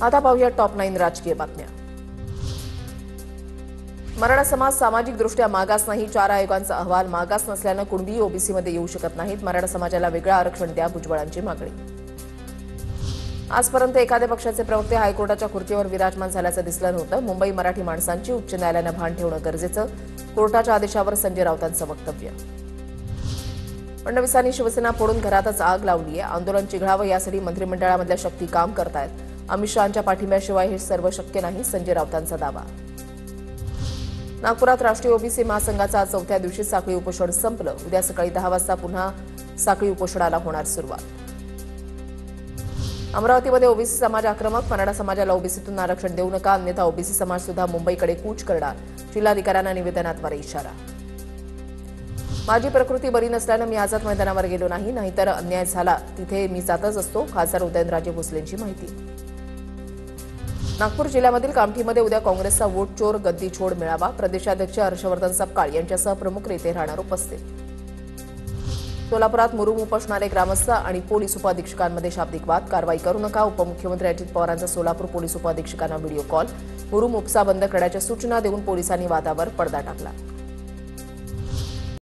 आता पाहूया टॉप 9 राजकीय बातम्या। मराठा समाज सामाजिकदृष्ट्या मागास नाही। 4 आयोगांचा अहवाल मागास नसल्याने कुणबी ओबीसीमध्ये येऊ शकत नाहीत। मराठा समाजाला वेगळं आरक्षण द्या, भुजबळांची मागणी। आजपर्यंत एखाद्या पक्षाचे प्रवक्ते हायकोर्टाच्या खुर्चीवर विराजमान झाल्याचं दिसलं नव्हतं। मुंबई मराठी माणसांची उच्च न्यायालयानं भान ठेवणं गरजेचं। कोर्टाच्या आदेशावर संजय राऊतांचं वक्तव्य। फडणवीसांनी शिवसेना फोडून घरातच आग लावली आहे। आंदोलन चिघळावं यासाठी मंत्रिमंडळामधल्या शक्ती काम करतायत। अमित शहांच्या पाठिंब्याशिवाय हे सर्व शक्य नाही, संजय राऊतांचा दावा। नागपुरात राष्ट्रीय ओबीसी महासंघाचा आज 4थ्या दिवशी साखळी उपोषण संपलं। उद्या सकाळी 10 वाजता पुन्हा साखळी उपोषणाला होणार सुरुवात। अमरावतीमध्ये ओबीसी समाज आक्रमक। मराठा समाजाला ओबीसीतून आरक्षण देऊ नका, अन्यथा ओबीसी समाज सुद्धा मुंबईकडे कूच करणार। जिल्हाधिकाऱ्यांना निवेदनाद्वारे इशारा। माझी प्रकृती बरी नसल्यानं मी आझाद मैदानावर गेलो नाही, नाहीतर अन्याय झाला तिथे मी जातच असतो। खासदार उदयनराजे भोसलेंची माहिती। नागपूर जिल्ह्यामधील कामठीमध्ये उद्या काँग्रेसचा वोट चोर गद्दी छोड मेळावा। प्रदेशाध्यक्ष हर्षवर्धन सपकाळ यांच्यासह प्रमुख नेते राहणार उपस्थित। सोलापुरात मुरुम उपोषणारे ग्रामस्थ आणि पोलीस उपअधीक्षकांमध्ये शाब्दिक वाद। कारवाई करू नका, उपमुख्यमंत्री अजित पवारांचा सोलापूर पोलीस उपअधीक्षकांना व्हिडिओ कॉल। मुरुम उपसा बंद करण्याच्या सूचना देऊन पोलिसांनी वादावर पडदा टाकला।